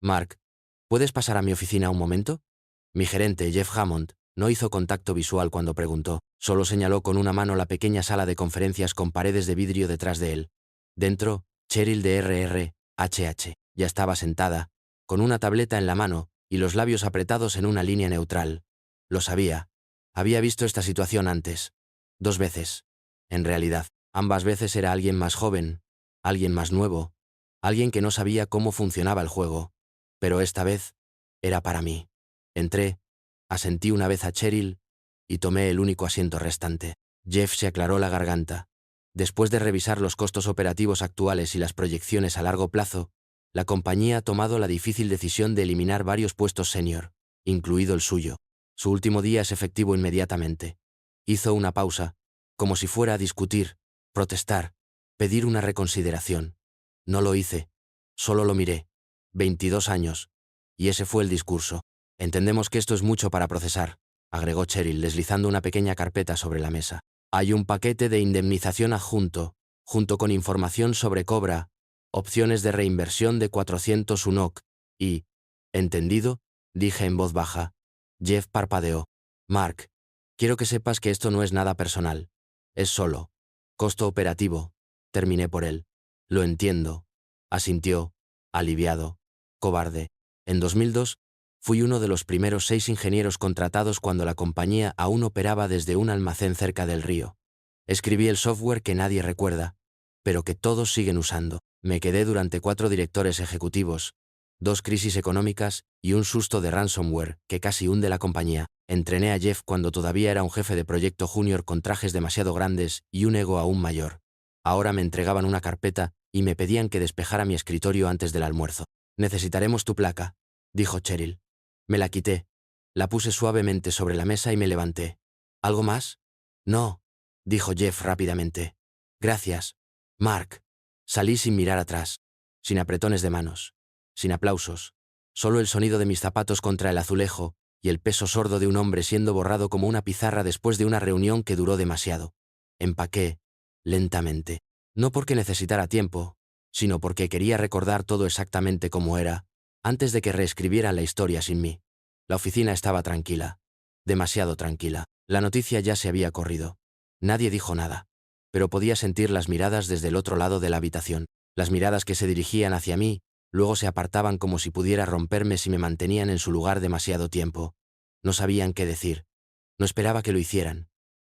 Mark, ¿puedes pasar a mi oficina un momento? Mi gerente, Jeff Hammond, no hizo contacto visual cuando preguntó, solo señaló con una mano la pequeña sala de conferencias con paredes de vidrio detrás de él. Dentro, Cheryl de RRHH ya estaba sentada, con una tableta en la mano y los labios apretados en una línea neutral. Lo sabía. Había visto esta situación antes. 2 veces. En realidad, ambas veces era alguien más joven, alguien más nuevo, alguien que no sabía cómo funcionaba el juego. Pero esta vez, era para mí. Entré, asentí una vez a Cheryl y tomé el único asiento restante. Jeff se aclaró la garganta. Después de revisar los costos operativos actuales y las proyecciones a largo plazo, la compañía ha tomado la difícil decisión de eliminar varios puestos senior, incluido el suyo. Su último día es efectivo inmediatamente. Hizo una pausa, como si fuera a discutir, protestar, pedir una reconsideración. No lo hice, solo lo miré. 22 años. Y ese fue el discurso. Entendemos que esto es mucho para procesar, agregó Cheryl deslizando una pequeña carpeta sobre la mesa. Hay un paquete de indemnización adjunto, junto con información sobre Cobra, opciones de reinversión de 401 OK, y... ¿Entendido?, dije en voz baja. Jeff parpadeó. Mark, quiero que sepas que esto no es nada personal. Es solo costo operativo. Terminé por él. Lo entiendo. Asintió, aliviado. Cobarde. En 2002, fui uno de los primeros 6 ingenieros contratados cuando la compañía aún operaba desde un almacén cerca del río. Escribí el software que nadie recuerda, pero que todos siguen usando. Me quedé durante 4 directores ejecutivos, 2 crisis económicas y un susto de ransomware que casi hunde la compañía. Entrené a Jeff cuando todavía era un jefe de proyecto junior con trajes demasiado grandes y un ego aún mayor. Ahora me entregaban una carpeta y me pedían que despejara mi escritorio antes del almuerzo. Necesitaremos tu placa, dijo Cheryl. Me la quité, la puse suavemente sobre la mesa y me levanté. ¿Algo más? No, dijo Jeff rápidamente. Gracias, Mark. Salí sin mirar atrás, sin apretones de manos, sin aplausos, solo el sonido de mis zapatos contra el azulejo y el peso sordo de un hombre siendo borrado como una pizarra después de una reunión que duró demasiado. Empaqué, lentamente, no porque necesitara tiempo, sino porque quería recordar todo exactamente como era, antes de que reescribieran la historia sin mí. La oficina estaba tranquila, demasiado tranquila. La noticia ya se había corrido. Nadie dijo nada, pero podía sentir las miradas desde el otro lado de la habitación. Las miradas que se dirigían hacia mí, luego se apartaban como si pudiera romperme si me mantenían en su lugar demasiado tiempo. No sabían qué decir. No esperaba que lo hicieran.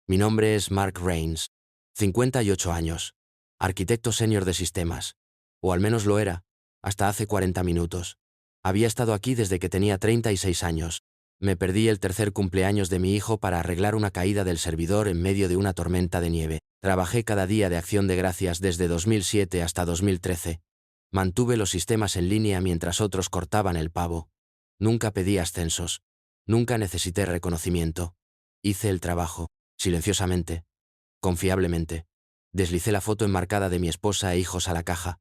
Mi nombre es Mark Rains, 58 años, arquitecto senior de sistemas, o al menos lo era, hasta hace 40 minutos. Había estado aquí desde que tenía 36 años. Me perdí el tercer cumpleaños de mi hijo para arreglar una caída del servidor en medio de una tormenta de nieve. Trabajé cada día de Acción de Gracias desde 2007 hasta 2013. Mantuve los sistemas en línea mientras otros cortaban el pavo. Nunca pedí ascensos. Nunca necesité reconocimiento. Hice el trabajo, silenciosamente, confiablemente. Deslicé la foto enmarcada de mi esposa e hijos a la caja.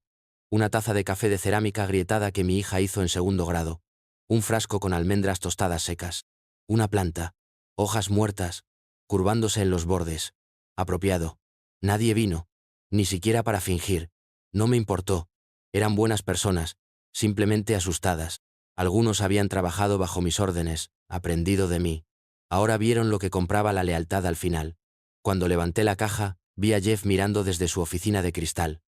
Una taza de café de cerámica agrietada que mi hija hizo en segundo grado. Un frasco con almendras tostadas secas. Una planta. Hojas muertas, curvándose en los bordes. Apropiado. Nadie vino. Ni siquiera para fingir. No me importó. Eran buenas personas, simplemente asustadas. Algunos habían trabajado bajo mis órdenes, aprendido de mí. Ahora vieron lo que compraba la lealtad al final. Cuando levanté la caja, vi a Jeff mirando desde su oficina de cristal.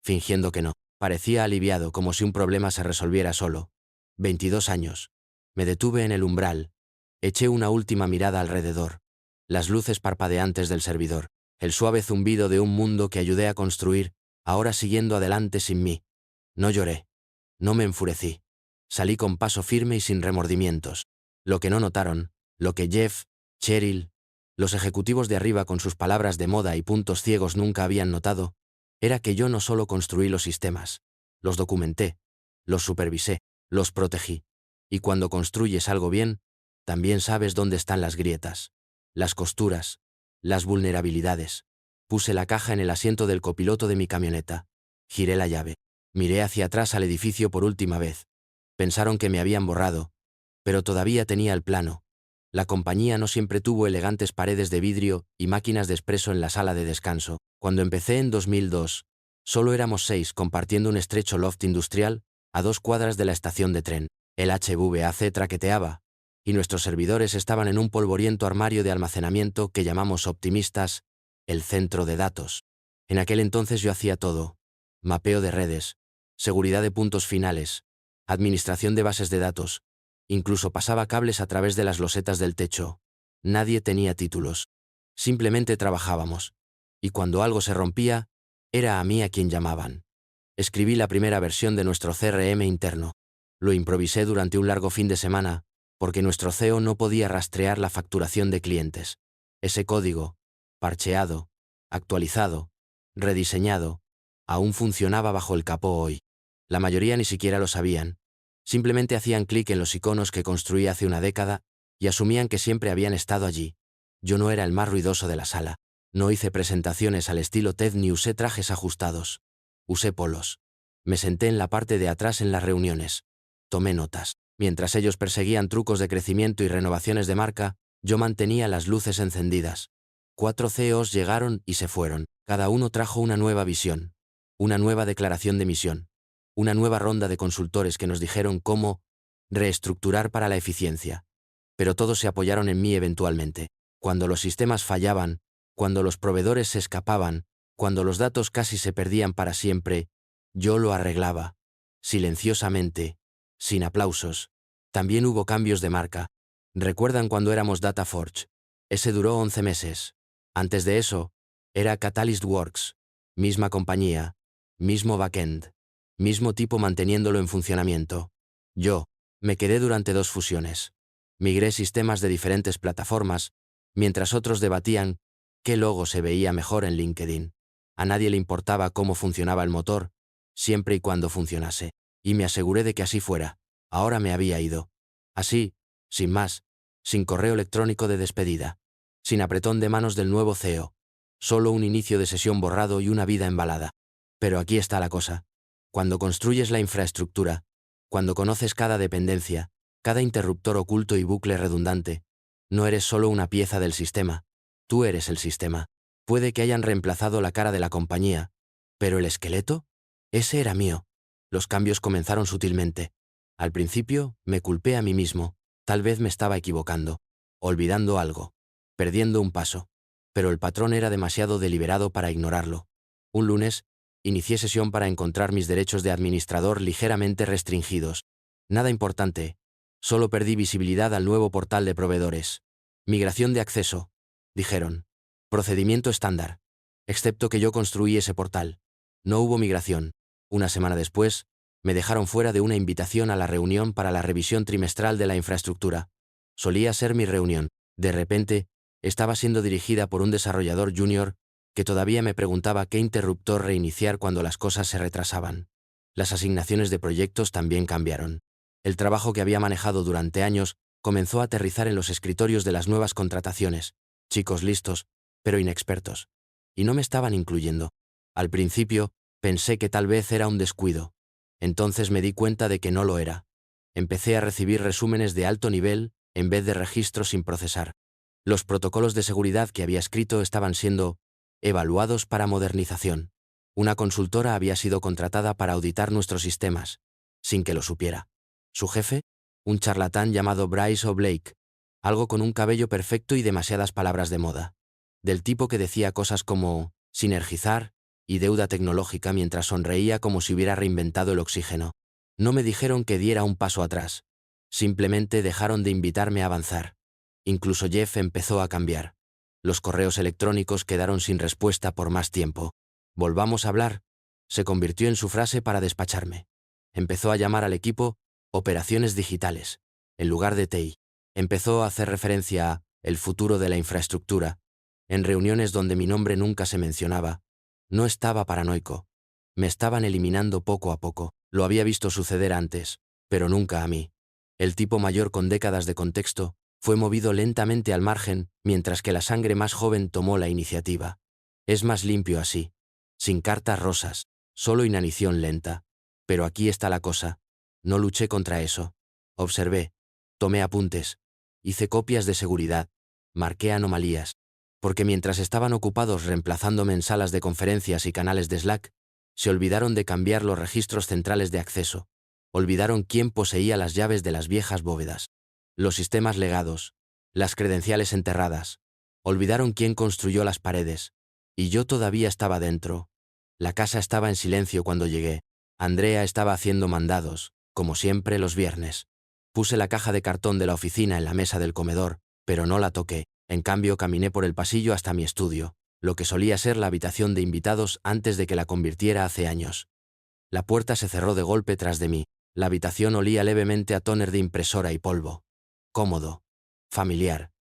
Fingiendo que no. Parecía aliviado, como si un problema se resolviera solo. 22 años. Me detuve en el umbral. Eché una última mirada alrededor. Las luces parpadeantes del servidor. El suave zumbido de un mundo que ayudé a construir, ahora siguiendo adelante sin mí. No lloré. No me enfurecí. Salí con paso firme y sin remordimientos. Lo que no notaron, lo que Jeff, Cheryl, los ejecutivos de arriba con sus palabras de moda y puntos ciegos nunca habían notado, era que yo no solo construí los sistemas, los documenté, los supervisé, los protegí. Y cuando construyes algo bien, también sabes dónde están las grietas, las costuras, las vulnerabilidades. Puse la caja en el asiento del copiloto de mi camioneta. Giré la llave. Miré hacia atrás al edificio por última vez. Pensaron que me habían borrado, pero todavía tenía el plano. La compañía no siempre tuvo elegantes paredes de vidrio y máquinas de espresso en la sala de descanso. Cuando empecé en 2002, solo éramos 6 compartiendo un estrecho loft industrial, a 2 cuadras de la estación de tren. El HVAC traqueteaba, y nuestros servidores estaban en un polvoriento armario de almacenamiento que llamamos optimistas, el centro de datos. En aquel entonces yo hacía todo: mapeo de redes, seguridad de puntos finales, administración de bases de datos, incluso pasaba cables a través de las losetas del techo. Nadie tenía títulos. Simplemente trabajábamos. Y cuando algo se rompía, era a mí a quien llamaban. Escribí la primera versión de nuestro CRM interno. Lo improvisé durante un largo fin de semana, porque nuestro CEO no podía rastrear la facturación de clientes. Ese código, parcheado, actualizado, rediseñado, aún funcionaba bajo el capó hoy. La mayoría ni siquiera lo sabían. Simplemente hacían clic en los iconos que construí hace una década y asumían que siempre habían estado allí. Yo no era el más ruidoso de la sala. No hice presentaciones al estilo TED ni usé trajes ajustados. Usé polos. Me senté en la parte de atrás en las reuniones. Tomé notas. Mientras ellos perseguían trucos de crecimiento y renovaciones de marca, yo mantenía las luces encendidas. 4 CEOs llegaron y se fueron. Cada uno trajo una nueva visión, una nueva declaración de misión, una nueva ronda de consultores que nos dijeron cómo reestructurar para la eficiencia. Pero todos se apoyaron en mí eventualmente. Cuando los sistemas fallaban, cuando los proveedores se escapaban, cuando los datos casi se perdían para siempre, yo lo arreglaba. Silenciosamente, sin aplausos. También hubo cambios de marca. ¿Recuerdan cuando éramos Dataforge? Ese duró 11 meses. Antes de eso, era Catalyst Works. Misma compañía, mismo backend, mismo tipo manteniéndolo en funcionamiento. Yo me quedé durante 2 fusiones. Migré sistemas de diferentes plataformas, mientras otros debatían qué logo se veía mejor en LinkedIn. A nadie le importaba cómo funcionaba el motor, siempre y cuando funcionase. Y me aseguré de que así fuera. Ahora me había ido. Así, sin más, sin correo electrónico de despedida, sin apretón de manos del nuevo CEO. Solo un inicio de sesión borrado y una vida embalada. Pero aquí está la cosa. Cuando construyes la infraestructura, cuando conoces cada dependencia, cada interruptor oculto y bucle redundante, no eres solo una pieza del sistema, tú eres el sistema. Puede que hayan reemplazado la cara de la compañía, pero el esqueleto, ese era mío. Los cambios comenzaron sutilmente. Al principio, me culpé a mí mismo, tal vez me estaba equivocando, olvidando algo, perdiendo un paso. Pero el patrón era demasiado deliberado para ignorarlo. Un lunes, inicié sesión para encontrar mis derechos de administrador ligeramente restringidos. Nada importante, solo perdí visibilidad al nuevo portal de proveedores. Migración de acceso, dijeron. Procedimiento estándar. Excepto que yo construí ese portal. No hubo migración. Una semana después, me dejaron fuera de una invitación a la reunión para la revisión trimestral de la infraestructura. Solía ser mi reunión. De repente, estaba siendo dirigida por un desarrollador junior que todavía me preguntaba qué interruptor reiniciar cuando las cosas se retrasaban. Las asignaciones de proyectos también cambiaron. El trabajo que había manejado durante años comenzó a aterrizar en los escritorios de las nuevas contrataciones, chicos listos, pero inexpertos. Y no me estaban incluyendo. Al principio, pensé que tal vez era un descuido. Entonces me di cuenta de que no lo era. Empecé a recibir resúmenes de alto nivel en vez de registros sin procesar. Los protocolos de seguridad que había escrito estaban siendo evaluados para modernización. Una consultora había sido contratada para auditar nuestros sistemas, sin que lo supiera. Su jefe, un charlatán llamado Bryce O'Blake, algo con un cabello perfecto y demasiadas palabras de moda. Del tipo que decía cosas como sinergizar y deuda tecnológica mientras sonreía como si hubiera reinventado el oxígeno. No me dijeron que diera un paso atrás. Simplemente dejaron de invitarme a avanzar. Incluso Jeff empezó a cambiar. Los correos electrónicos quedaron sin respuesta por más tiempo. Volvamos a hablar, se convirtió en su frase para despacharme. Empezó a llamar al equipo operaciones digitales, en lugar de TI. Empezó a hacer referencia a el futuro de la infraestructura. En reuniones donde mi nombre nunca se mencionaba, no estaba paranoico. Me estaban eliminando poco a poco. Lo había visto suceder antes, pero nunca a mí. El tipo mayor con décadas de contexto fue movido lentamente al margen, mientras que la sangre más joven tomó la iniciativa. Es más limpio así, sin cartas rosas, solo inanición lenta. Pero aquí está la cosa. No luché contra eso. Observé, tomé apuntes, hice copias de seguridad, marqué anomalías. Porque mientras estaban ocupados reemplazándome en salas de conferencias y canales de Slack, se olvidaron de cambiar los registros centrales de acceso. Olvidaron quién poseía las llaves de las viejas bóvedas, los sistemas legados, las credenciales enterradas. Olvidaron quién construyó las paredes. Y yo todavía estaba dentro. La casa estaba en silencio cuando llegué. Andrea estaba haciendo mandados, como siempre los viernes. Puse la caja de cartón de la oficina en la mesa del comedor, pero no la toqué. En cambio, caminé por el pasillo hasta mi estudio, lo que solía ser la habitación de invitados antes de que la convirtiera hace años. La puerta se cerró de golpe tras de mí. La habitación olía levemente a tóner de impresora y polvo. Cómodo. Familiar.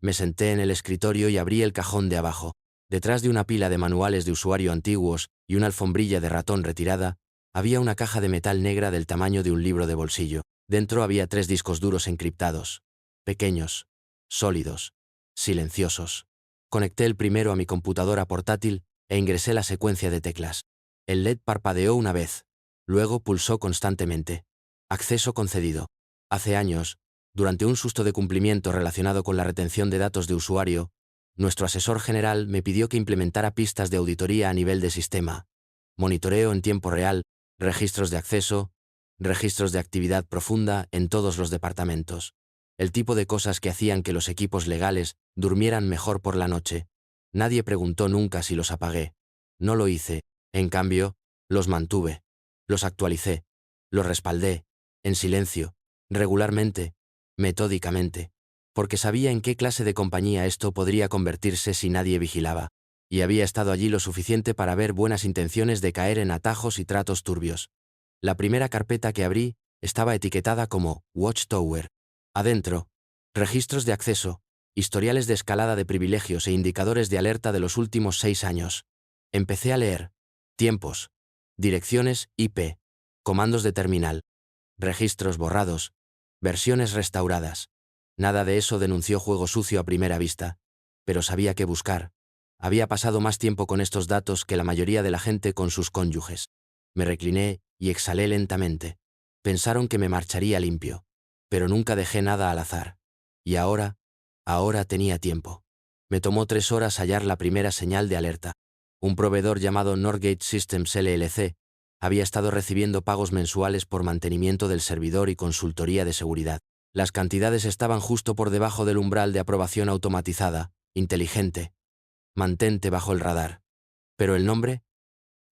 Me senté en el escritorio y abrí el cajón de abajo. Detrás de una pila de manuales de usuario antiguos y una alfombrilla de ratón retirada, había una caja de metal negra del tamaño de un libro de bolsillo. Dentro había 3 discos duros encriptados. Pequeños. Sólidos. Silenciosos. Conecté el primero a mi computadora portátil e ingresé la secuencia de teclas. El LED parpadeó una vez. Luego pulsó constantemente. Acceso concedido. Hace años, durante un susto de cumplimiento relacionado con la retención de datos de usuario, nuestro asesor general me pidió que implementara pistas de auditoría a nivel de sistema, monitoreo en tiempo real, registros de acceso, registros de actividad profunda en todos los departamentos. El tipo de cosas que hacían que los equipos legales durmieran mejor por la noche. Nadie preguntó nunca si los apagué. No lo hice. En cambio, los mantuve. Los actualicé. Los respaldé. En silencio. Regularmente. Metódicamente. Porque sabía en qué clase de compañía esto podría convertirse si nadie vigilaba. Y había estado allí lo suficiente para ver buenas intenciones de caer en atajos y tratos turbios. La primera carpeta que abrí estaba etiquetada como Watchtower. Adentro, registros de acceso, historiales de escalada de privilegios e indicadores de alerta de los últimos 6 años. Empecé a leer. Tiempos. Direcciones IP. Comandos de terminal. Registros borrados. Versiones restauradas. Nada de eso denunció juego sucio a primera vista. Pero sabía qué buscar. Había pasado más tiempo con estos datos que la mayoría de la gente con sus cónyuges. Me recliné y exhalé lentamente. Pensaron que me marcharía limpio. Pero nunca dejé nada al azar. Y ahora tenía tiempo. Me tomó 3 horas hallar la primera señal de alerta. Un proveedor llamado Northgate Systems LLC había estado recibiendo pagos mensuales por mantenimiento del servidor y consultoría de seguridad. Las cantidades estaban justo por debajo del umbral de aprobación automatizada, inteligente. Mantente bajo el radar. Pero el nombre,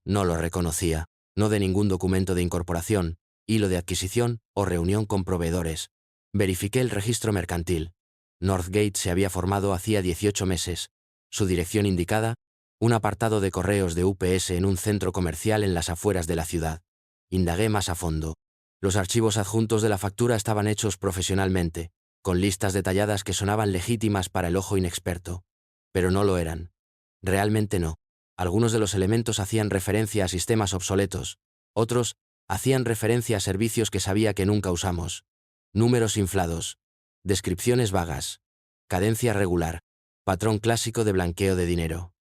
no lo reconocía, no de ningún documento de incorporación, hilo de adquisición o reunión con proveedores. Verifiqué el registro mercantil. Northgate se había formado hacía 18 meses. Su dirección indicada, un apartado de correos de UPS en un centro comercial en las afueras de la ciudad. Indagué más a fondo. Los archivos adjuntos de la factura estaban hechos profesionalmente, con listas detalladas que sonaban legítimas para el ojo inexperto. Pero no lo eran. Realmente no. Algunos de los elementos hacían referencia a sistemas obsoletos, otros hacían referencia a servicios que sabía que nunca usamos. Números inflados, descripciones vagas, cadencia regular, patrón clásico de blanqueo de dinero.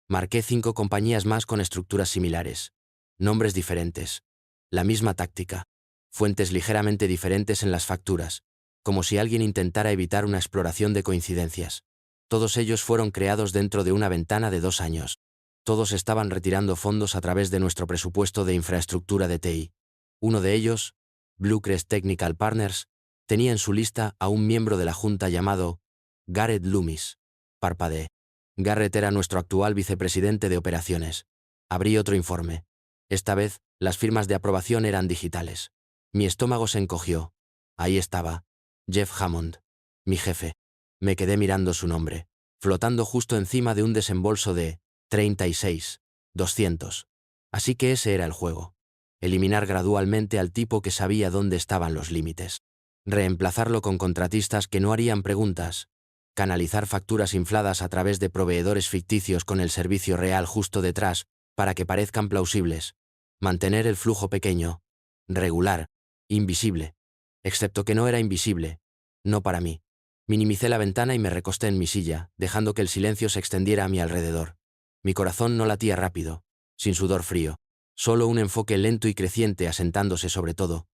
Marqué 5 compañías más con estructuras similares. Nombres diferentes. La misma táctica. Fuentes ligeramente diferentes en las facturas, como si alguien intentara evitar una exploración de coincidencias. Todos ellos fueron creados dentro de una ventana de 2 años. Todos estaban retirando fondos a través de nuestro presupuesto de infraestructura de TI. Uno de ellos, Bluecrest Technical Partners, tenía en su lista a un miembro de la junta llamado Garrett Loomis. Parpadeé. Garrett era nuestro actual vicepresidente de operaciones. Abrí otro informe. Esta vez, las firmas de aprobación eran digitales. Mi estómago se encogió. Ahí estaba. Jeff Hammond. Mi jefe. Me quedé mirando su nombre, flotando justo encima de un desembolso de 36.200. Así que ese era el juego. Eliminar gradualmente al tipo que sabía dónde estaban los límites. Reemplazarlo con contratistas que no harían preguntas. Canalizar facturas infladas a través de proveedores ficticios con el servicio real justo detrás, para que parezcan plausibles. Mantener el flujo pequeño, regular, invisible. Excepto que no era invisible. No para mí. Minimicé la ventana y me recosté en mi silla, dejando que el silencio se extendiera a mi alrededor. Mi corazón no latía rápido, sin sudor frío. Solo un enfoque lento y creciente asentándose sobre todo.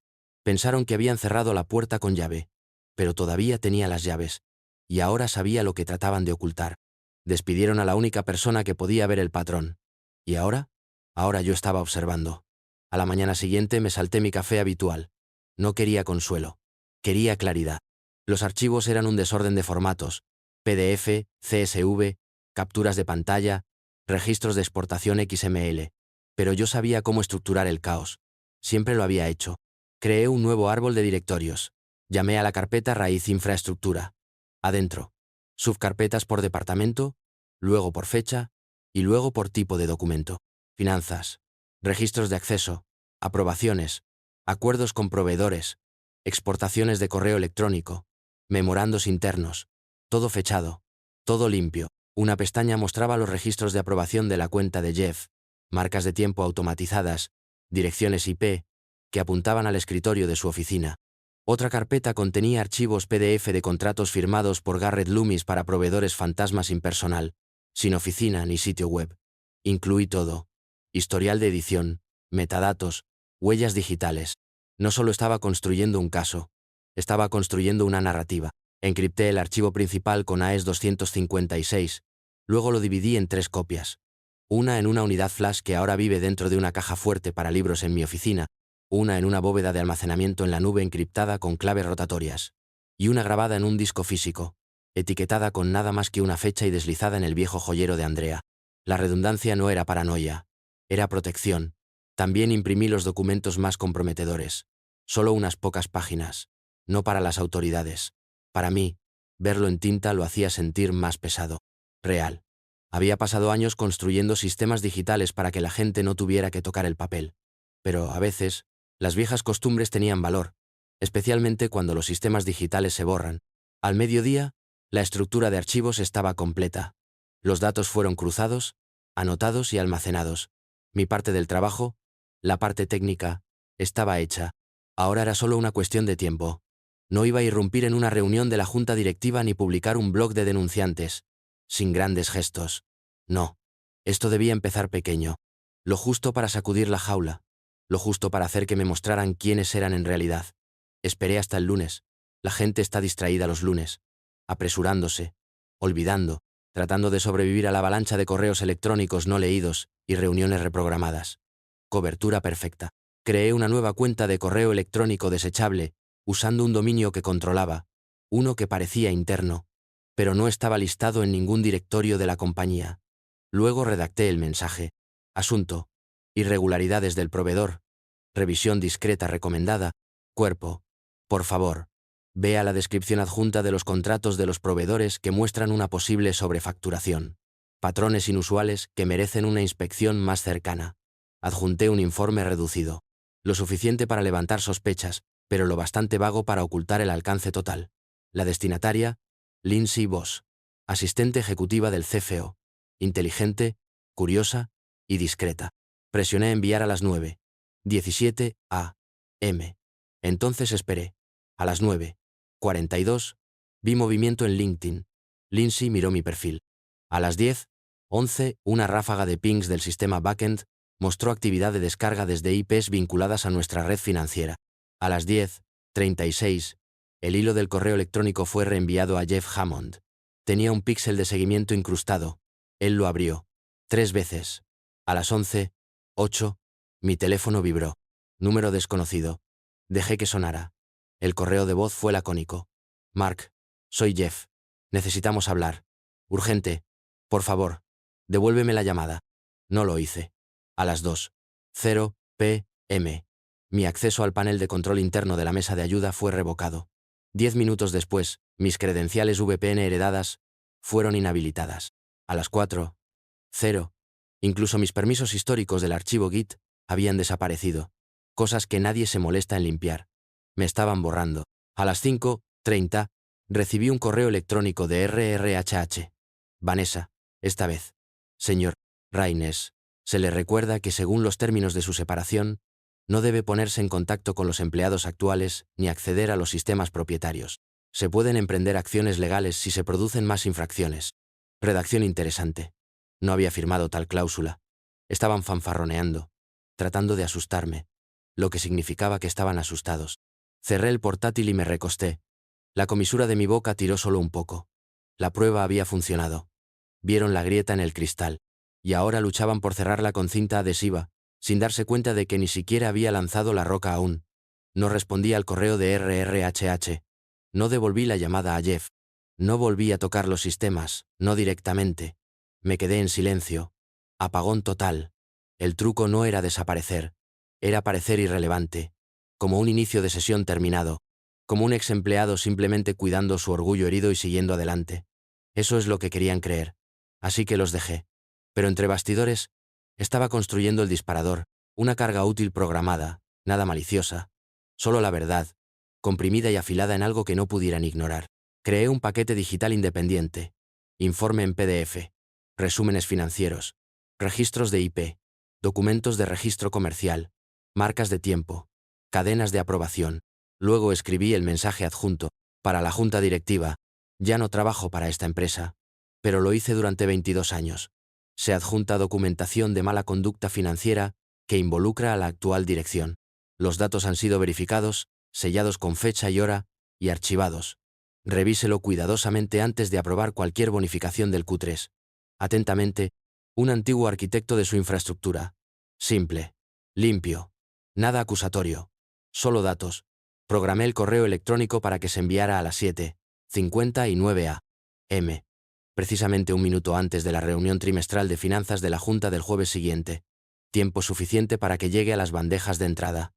Pensaron que habían cerrado la puerta con llave, pero todavía tenía las llaves, y ahora sabía lo que trataban de ocultar. Despidieron a la única persona que podía ver el patrón. ¿Y ahora? Ahora yo estaba observando. A la mañana siguiente me salté mi café habitual. No quería consuelo. Quería claridad. Los archivos eran un desorden de formatos: PDF, CSV, capturas de pantalla, registros de exportación XML. Pero yo sabía cómo estructurar el caos. Siempre lo había hecho. Creé un nuevo árbol de directorios. Llamé a la carpeta raíz infraestructura. Adentro. Subcarpetas por departamento, luego por fecha, y luego por tipo de documento. Finanzas. Registros de acceso. Aprobaciones. Acuerdos con proveedores. Exportaciones de correo electrónico. Memorandos internos. Todo fechado. Todo limpio. Una pestaña mostraba los registros de aprobación de la cuenta de Jeff, marcas de tiempo automatizadas, direcciones IP, que apuntaban al escritorio de su oficina. Otra carpeta contenía archivos PDF de contratos firmados por Garrett Loomis para proveedores fantasma sin personal, sin oficina ni sitio web. Incluí todo: historial de edición, metadatos, huellas digitales. No solo estaba construyendo un caso, estaba construyendo una narrativa. Encripté el archivo principal con AES 256, luego lo dividí en 3 copias. Una en una unidad flash que ahora vive dentro de una caja fuerte para libros en mi oficina, una en una bóveda de almacenamiento en la nube encriptada con claves rotatorias, y una grabada en un disco físico, etiquetada con nada más que una fecha y deslizada en el viejo joyero de Andrea. La redundancia no era paranoia, era protección. También imprimí los documentos más comprometedores. Solo unas pocas páginas. No para las autoridades. Para mí, verlo en tinta lo hacía sentir más pesado. Real. Había pasado años construyendo sistemas digitales para que la gente no tuviera que tocar el papel. Pero, a veces, las viejas costumbres tenían valor, especialmente cuando los sistemas digitales se borran. Al mediodía, la estructura de archivos estaba completa. Los datos fueron cruzados, anotados y almacenados. Mi parte del trabajo, la parte técnica, estaba hecha. Ahora era solo una cuestión de tiempo. No iba a irrumpir en una reunión de la junta directiva ni publicar un blog de denunciantes, sin grandes gestos. No. Esto debía empezar pequeño. Lo justo para sacudir la jaula. Lo justo para hacer que me mostraran quiénes eran en realidad. Esperé hasta el lunes. La gente está distraída los lunes, apresurándose, olvidando, tratando de sobrevivir a la avalancha de correos electrónicos no leídos y reuniones reprogramadas. Cobertura perfecta. Creé una nueva cuenta de correo electrónico desechable, usando un dominio que controlaba, uno que parecía interno, pero no estaba listado en ningún directorio de la compañía. Luego redacté el mensaje. Asunto: irregularidades del proveedor. Revisión discreta recomendada. Cuerpo: por favor, vea la descripción adjunta de los contratos de los proveedores que muestran una posible sobrefacturación. Patrones inusuales que merecen una inspección más cercana. Adjunté un informe reducido. Lo suficiente para levantar sospechas, pero lo bastante vago para ocultar el alcance total. La destinataria: Lindsay Voss, asistente ejecutiva del CFO. Inteligente, curiosa y discreta. Presioné enviar a las 9:17 a.m. Entonces esperé. A las 9:42, vi movimiento en LinkedIn. Lindsay miró mi perfil. A las 10:11, una ráfaga de pings del sistema backend mostró actividad de descarga desde IPs vinculadas a nuestra red financiera. A las 10:36, el hilo del correo electrónico fue reenviado a Jeff Hammond. Tenía un píxel de seguimiento incrustado. Él lo abrió 3 veces. A las 11:08, mi teléfono vibró. Número desconocido. Dejé que sonara. El correo de voz fue lacónico. Mark, soy Jeff. Necesitamos hablar. Urgente. Por favor, devuélveme la llamada. No lo hice. A las 2:00 p.m. Mi acceso al panel de control interno de la mesa de ayuda fue revocado. 10 minutos después, mis credenciales VPN heredadas fueron inhabilitadas. A las 4:00, incluso mis permisos históricos del archivo Git habían desaparecido. Cosas que nadie se molesta en limpiar. Me estaban borrando. A las 5:30, recibí un correo electrónico de RRHH. Vanessa, esta vez. Señor Raines, se le recuerda que según los términos de su separación, no debe ponerse en contacto con los empleados actuales ni acceder a los sistemas propietarios. Se pueden emprender acciones legales si se producen más infracciones. Redacción interesante. No había firmado tal cláusula. Estaban fanfarroneando, tratando de asustarme, lo que significaba que estaban asustados. Cerré el portátil y me recosté. La comisura de mi boca tiró solo un poco. La prueba había funcionado. Vieron la grieta en el cristal, y ahora luchaban por cerrarla con cinta adhesiva, sin darse cuenta de que ni siquiera había lanzado la roca aún. No respondí al correo de RRHH. No devolví la llamada a Jeff. No volví a tocar los sistemas, no directamente. Me quedé en silencio. Apagón total. El truco no era desaparecer. Era parecer irrelevante. Como un inicio de sesión terminado. Como un ex empleado simplemente cuidando su orgullo herido y siguiendo adelante. Eso es lo que querían creer. Así que los dejé. Pero entre bastidores, estaba construyendo el disparador, una carga útil programada, nada maliciosa. Solo la verdad, comprimida y afilada en algo que no pudieran ignorar. Creé un paquete digital independiente. Informe en PDF. Resúmenes financieros. Registros de IP. Documentos de registro comercial. Marcas de tiempo. Cadenas de aprobación. Luego escribí el mensaje adjunto. Para la junta directiva. Ya no trabajo para esta empresa. Pero lo hice durante 22 años. Se adjunta documentación de mala conducta financiera que involucra a la actual dirección. Los datos han sido verificados, sellados con fecha y hora, y archivados. Revíselo cuidadosamente antes de aprobar cualquier bonificación del Q3. Atentamente, un antiguo arquitecto de su infraestructura. Simple. Limpio. Nada acusatorio. Solo datos. Programé el correo electrónico para que se enviara a las 7:59 a.m. Precisamente un minuto antes de la reunión trimestral de finanzas de la Junta del jueves siguiente. Tiempo suficiente para que llegue a las bandejas de entrada.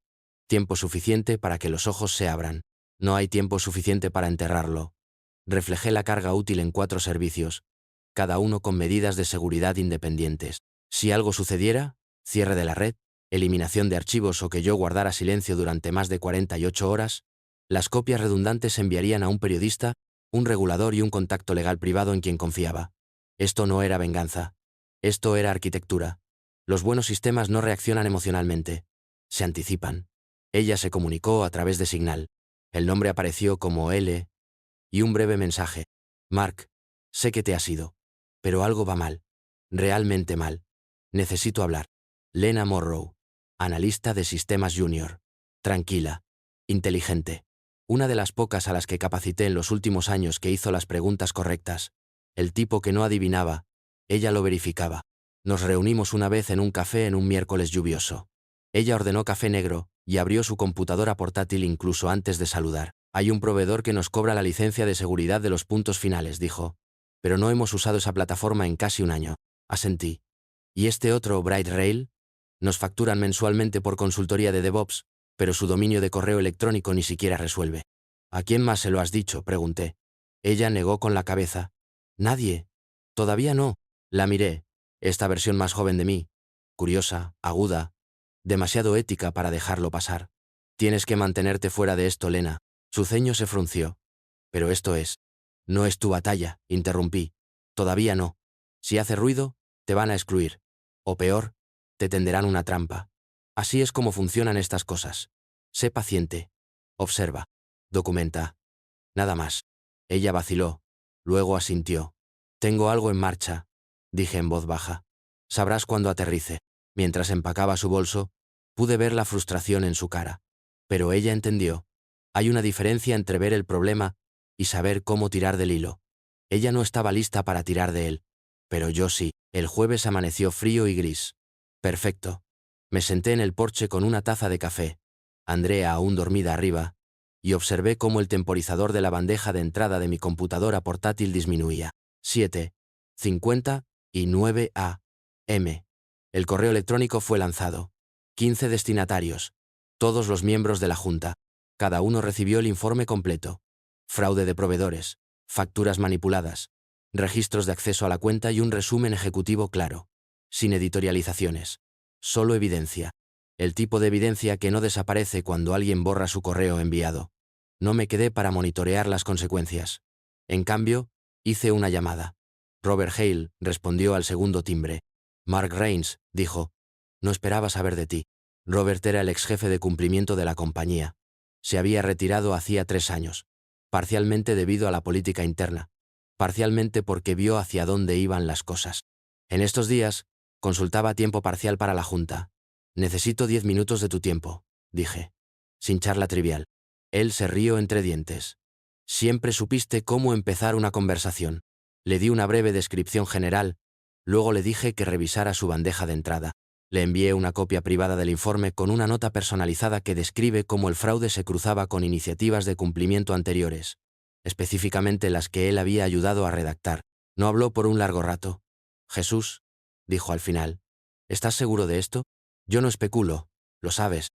Tiempo suficiente para que los ojos se abran. No hay tiempo suficiente para enterrarlo. Reflejé la carga útil en 4 servicios, cada uno con medidas de seguridad independientes. Si algo sucediera, cierre de la red, eliminación de archivos o que yo guardara silencio durante más de 48 horas, las copias redundantes se enviarían a un periodista, un regulador y un contacto legal privado en quien confiaba. Esto no era venganza. Esto era arquitectura. Los buenos sistemas no reaccionan emocionalmente. Se anticipan. Ella se comunicó a través de Signal. El nombre apareció como L. Y un breve mensaje. Mark, sé que te has ido. Pero algo va mal. Realmente mal. Necesito hablar. Lena Morrow. Analista de sistemas junior. Tranquila. Inteligente. Una de las pocas a las que capacité en los últimos años que hizo las preguntas correctas. El tipo que no adivinaba. Ella lo verificaba. Nos reunimos una vez en un café en un miércoles lluvioso. Ella ordenó café negro, y abrió su computadora portátil incluso antes de saludar. Hay un proveedor que nos cobra la licencia de seguridad de los puntos finales, dijo. Pero no hemos usado esa plataforma en casi un año. Asentí. ¿Y este otro, Bright Rail? Nos facturan mensualmente por consultoría de DevOps, pero su dominio de correo electrónico ni siquiera resuelve. ¿A quién más se lo has dicho?, pregunté. Ella negó con la cabeza. Nadie. Todavía no. La miré. Esta versión más joven de mí. Curiosa, aguda. Demasiado ética para dejarlo pasar. Tienes que mantenerte fuera de esto, Lena. Su ceño se frunció. Pero esto es. No es tu batalla, interrumpí. Todavía no. Si hace ruido, te van a excluir. O peor, te tenderán una trampa. Así es como funcionan estas cosas. Sé paciente. Observa. Documenta. Nada más. Ella vaciló. Luego asintió. Tengo algo en marcha, dije en voz baja. Sabrás cuando aterrice. Mientras empacaba su bolso, pude ver la frustración en su cara. Pero ella entendió. Hay una diferencia entre ver el problema y saber cómo tirar del hilo. Ella no estaba lista para tirar de él. Pero yo sí. El jueves amaneció frío y gris. Perfecto. Me senté en el porche con una taza de café, Andrea aún dormida arriba, y observé cómo el temporizador de la bandeja de entrada de mi computadora portátil disminuía. 7:59 a.m. El correo electrónico fue lanzado. 15 destinatarios. Todos los miembros de la Junta. Cada uno recibió el informe completo. Fraude de proveedores, facturas manipuladas, registros de acceso a la cuenta y un resumen ejecutivo claro. Sin editorializaciones. Solo evidencia. El tipo de evidencia que no desaparece cuando alguien borra su correo enviado. No me quedé para monitorear las consecuencias. En cambio, hice una llamada. Robert Hale respondió al segundo timbre. Mark Rains, dijo. No esperaba saber de ti. Robert era el ex jefe de cumplimiento de la compañía. Se había retirado hacía 3 años. Parcialmente debido a la política interna. Parcialmente porque vio hacia dónde iban las cosas. En estos días, consultaba a tiempo parcial para la Junta. Necesito 10 minutos de tu tiempo, dije. Sin charla trivial. Él se rió entre dientes. Siempre supiste cómo empezar una conversación. Le di una breve descripción general, luego le dije que revisara su bandeja de entrada. Le envié una copia privada del informe con una nota personalizada que describe cómo el fraude se cruzaba con iniciativas de cumplimiento anteriores, específicamente las que él había ayudado a redactar. No habló por un largo rato. Jesús, dijo al final, ¿estás seguro de esto? Yo no especulo, lo sabes.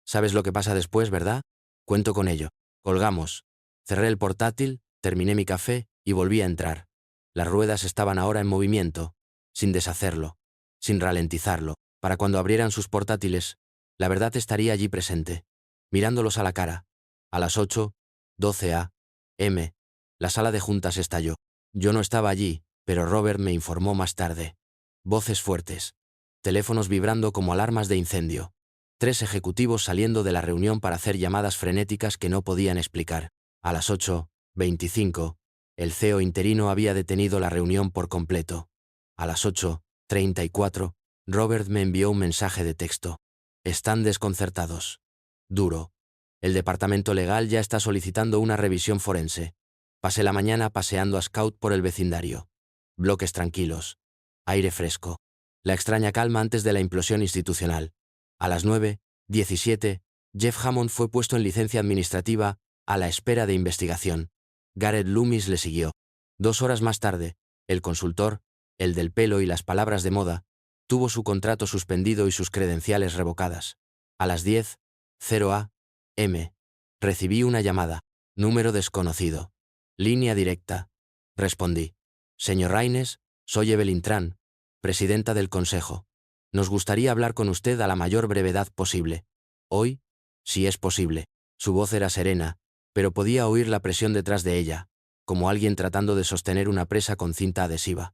¿Sabes lo que pasa después, verdad? Cuento con ello. Colgamos. Cerré el portátil, terminé mi café y volví a entrar. Las ruedas estaban ahora en movimiento, sin deshacerlo, sin ralentizarlo. Para cuando abrieran sus portátiles, la verdad estaría allí presente, mirándolos a la cara. A las 8:12 a.m., la sala de juntas estalló. Yo no estaba allí, pero Robert me informó más tarde. Voces fuertes. Teléfonos vibrando como alarmas de incendio. 3 ejecutivos saliendo de la reunión para hacer llamadas frenéticas que no podían explicar. A las 8:25, el CEO interino había detenido la reunión por completo. A las 8:34, Robert me envió un mensaje de texto. Están desconcertados. Duro. El departamento legal ya está solicitando una revisión forense. Pasé la mañana paseando a Scout por el vecindario. Bloques tranquilos. Aire fresco. La extraña calma antes de la implosión institucional. A las 9:17, Jeff Hammond fue puesto en licencia administrativa a la espera de investigación. Garrett Loomis le siguió. 2 horas más tarde, el consultor, el del pelo y las palabras de moda, tuvo su contrato suspendido y sus credenciales revocadas. A las 10:00 a.m., recibí una llamada. Número desconocido. Línea directa. Respondí. Señor Raines, soy Evelyn Tran, presidenta del Consejo. Nos gustaría hablar con usted a la mayor brevedad posible. Hoy, si es posible. Su voz era serena, pero podía oír la presión detrás de ella, como alguien tratando de sostener una presa con cinta adhesiva.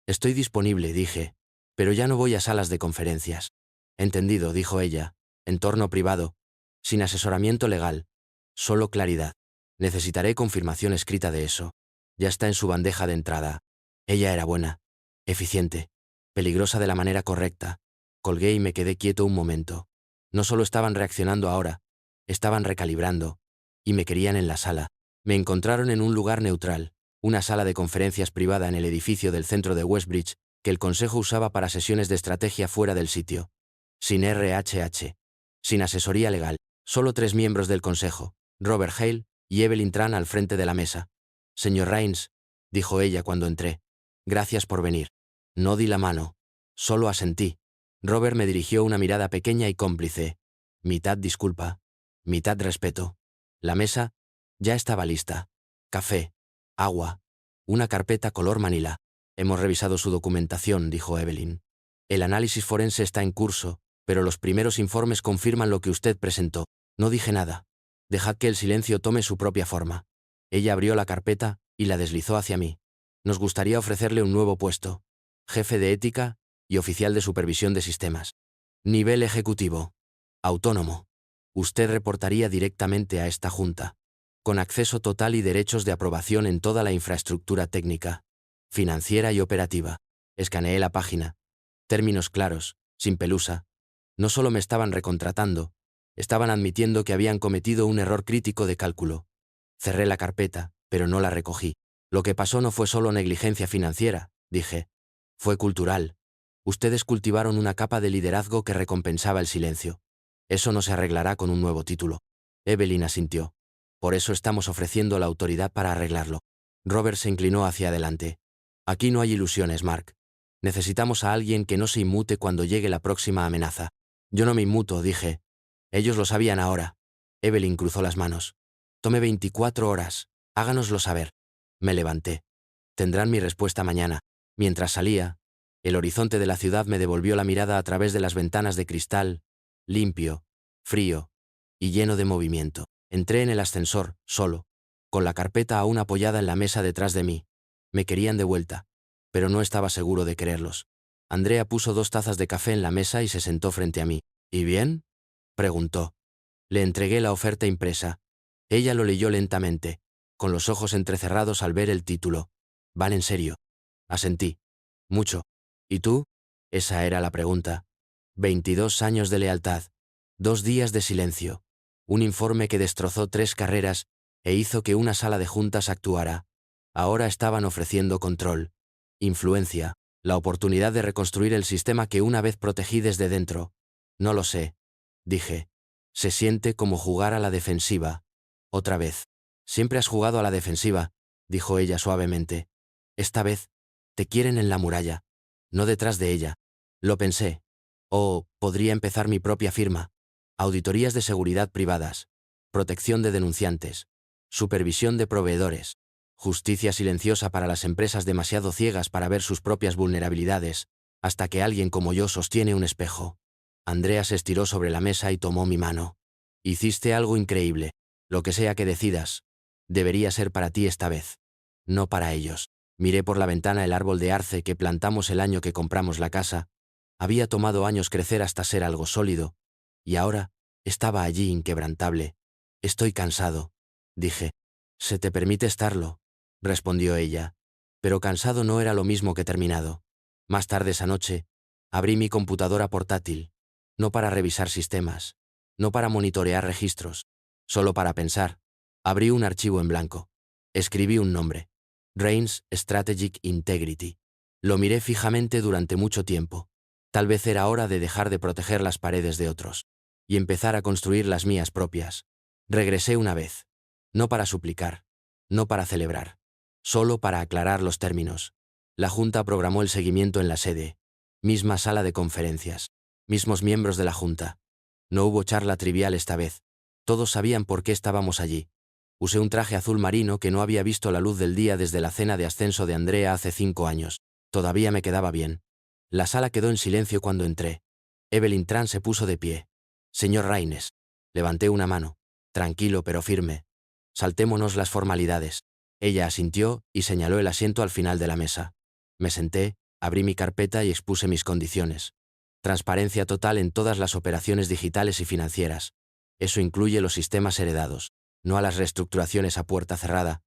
Estoy disponible, dije, pero ya no voy a salas de conferencias. Entendido, dijo ella. Entorno privado, sin asesoramiento legal, solo claridad. Necesitaré confirmación escrita de eso. Ya está en su bandeja de entrada. Ella era buena, eficiente, peligrosa de la manera correcta. Colgué y me quedé quieto un momento. No solo estaban reaccionando ahora, estaban recalibrando, y me querían en la sala. Me encontraron en un lugar neutral, una sala de conferencias privada en el edificio del centro de Westbridge, que el Consejo usaba para sesiones de estrategia fuera del sitio. Sin RHH. Sin asesoría legal. Solo 3 miembros del Consejo, Robert Hale y Evelyn Tran al frente de la mesa. Señor Raines, dijo ella cuando entré. Gracias por venir. No di la mano. Solo asentí. Robert me dirigió una mirada pequeña y cómplice. Mitad disculpa, mitad respeto. La mesa ya estaba lista. Café, agua, una carpeta color manila. Hemos revisado su documentación, dijo Evelyn. El análisis forense está en curso, pero los primeros informes confirman lo que usted presentó. No dije nada. Dejad que el silencio tome su propia forma. Ella abrió la carpeta y la deslizó hacia mí. Nos gustaría ofrecerle un nuevo puesto. Jefe de ética y oficial de supervisión de sistemas. Nivel ejecutivo. Autónomo. Usted reportaría directamente a esta junta. Con acceso total y derechos de aprobación en toda la infraestructura técnica, financiera y operativa. Escaneé la página. Términos claros, sin pelusa. No solo me estaban recontratando, estaban admitiendo que habían cometido un error crítico de cálculo. Cerré la carpeta, pero no la recogí. Lo que pasó no fue solo negligencia financiera, dije. Fue cultural. Ustedes cultivaron una capa de liderazgo que recompensaba el silencio. Eso no se arreglará con un nuevo título. Evelyn asintió. Por eso estamos ofreciendo la autoridad para arreglarlo. Robert se inclinó hacia adelante. Aquí no hay ilusiones, Mark. Necesitamos a alguien que no se inmute cuando llegue la próxima amenaza. Yo no me inmuto, dije. Ellos lo sabían ahora. Evelyn cruzó las manos. Tome 24 horas. Háganoslo saber. Me levanté. Tendrán mi respuesta mañana. Mientras salía, el horizonte de la ciudad me devolvió la mirada a través de las ventanas de cristal, limpio, frío y lleno de movimiento. Entré en el ascensor, solo, con la carpeta aún apoyada en la mesa detrás de mí. Me querían de vuelta, pero no estaba seguro de quererlos. Andrea puso 2 tazas de café en la mesa y se sentó frente a mí. ¿Y bien?, preguntó. Le entregué la oferta impresa. Ella lo leyó lentamente, con los ojos entrecerrados al ver el título. «¿Van en serio?». Asentí. «Mucho». «¿Y tú?». Esa era la pregunta. 22 años de lealtad. 2 días de silencio. Un informe que destrozó 3 carreras e hizo que una sala de juntas actuara. Ahora estaban ofreciendo control, influencia, La oportunidad de reconstruir el sistema que una vez protegí desde dentro. No lo sé, dije. Se siente como jugar a la defensiva. Otra vez. Siempre has jugado a la defensiva, dijo ella suavemente. Esta vez, te quieren en la muralla, no detrás de ella. Lo pensé. O podría empezar mi propia firma. Auditorías de seguridad privadas. Protección de denunciantes. Supervisión de proveedores. Justicia silenciosa para las empresas demasiado ciegas para ver sus propias vulnerabilidades, hasta que alguien como yo sostiene un espejo. Andrea se estiró sobre la mesa y tomó mi mano. Hiciste algo increíble. Lo que sea que decidas, debería ser para ti esta vez. No para ellos. Miré por la ventana el árbol de arce que plantamos el año que compramos la casa. Había tomado años crecer hasta ser algo sólido, y ahora estaba allí inquebrantable. Estoy cansado, dije. Se te permite estarlo, respondió ella. Pero cansado no era lo mismo que terminado. Más tarde esa noche, abrí mi computadora portátil, no para revisar sistemas, no para monitorear registros, solo para pensar. Abrí un archivo en blanco. Escribí un nombre. Reigns Strategic Integrity. Lo miré fijamente durante mucho tiempo. Tal vez era hora de dejar de proteger las paredes de otros y empezar a construir las mías propias. Regresé una vez. No para suplicar, no para celebrar, solo para aclarar los términos. La Junta programó el seguimiento en la sede. Misma sala de conferencias. Mismos miembros de la Junta. No hubo charla trivial esta vez. Todos sabían por qué estábamos allí. Usé un traje azul marino que no había visto la luz del día desde la cena de ascenso de Andrea hace 5 años. Todavía me quedaba bien. La sala quedó en silencio cuando entré. Evelyn Tran se puso de pie. Señor Raines. Levanté una mano. Tranquilo pero firme. Saltémonos las formalidades. Ella asintió y señaló el asiento al final de la mesa. Me senté, abrí mi carpeta y expuse mis condiciones. Transparencia total en todas las operaciones digitales y financieras. Eso incluye los sistemas heredados, no a las reestructuraciones a puerta cerrada,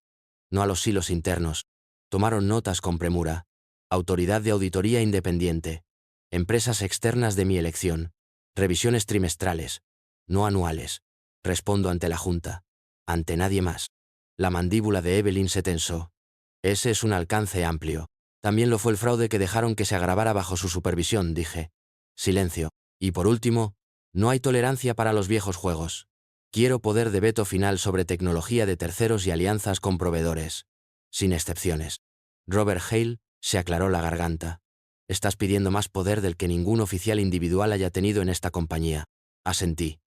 no a los silos internos. Tomaron notas con premura. Autoridad de auditoría independiente. Empresas externas de mi elección. Revisiones trimestrales, no anuales. Respondo ante la Junta. Ante nadie más. La mandíbula de Evelyn se tensó. Ese es un alcance amplio. También lo fue el fraude que dejaron que se agravara bajo su supervisión, dije. Silencio. Y por último, no hay tolerancia para los viejos juegos. Quiero poder de veto final sobre tecnología de terceros y alianzas con proveedores. Sin excepciones. Robert Hale se aclaró la garganta. Estás pidiendo más poder del que ningún oficial individual haya tenido en esta compañía. Asentí.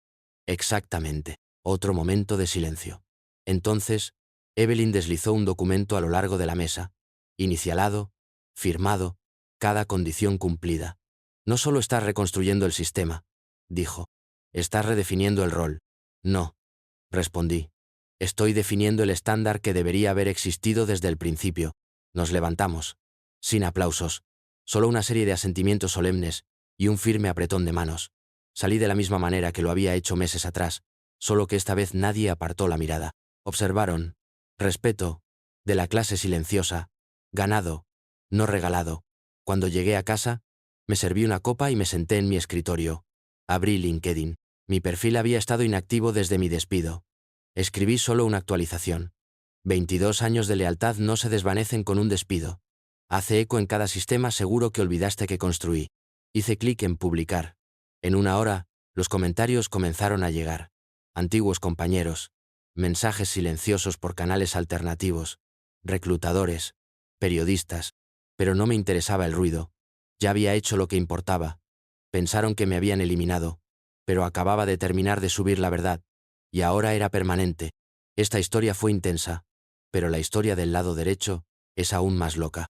Exactamente. Otro momento de silencio. Entonces, Evelyn deslizó un documento a lo largo de la mesa. Inicialado, firmado, cada condición cumplida. No solo estás reconstruyendo el sistema, dijo. Estás redefiniendo el rol. No, respondí. Estoy definiendo el estándar que debería haber existido desde el principio. Nos levantamos. Sin aplausos. Solo una serie de asentimientos solemnes y un firme apretón de manos. Salí de la misma manera que lo había hecho meses atrás, solo que esta vez nadie apartó la mirada. Observaron. Respeto. De la clase silenciosa. Ganado. No regalado. Cuando llegué a casa, me serví una copa y me senté en mi escritorio. Abrí LinkedIn. Mi perfil había estado inactivo desde mi despido. Escribí solo una actualización. 22 años de lealtad no se desvanecen con un despido. Hace eco en cada sistema seguro que olvidaste que construí. Hice clic en publicar. En una hora, los comentarios comenzaron a llegar. Antiguos compañeros. Mensajes silenciosos por canales alternativos. Reclutadores. Periodistas. Pero no me interesaba el ruido. Ya había hecho lo que importaba. Pensaron que me habían eliminado. Pero acababa de terminar de subir la verdad. Y ahora era permanente. Esta historia fue intensa. Pero la historia del lado derecho es aún más loca.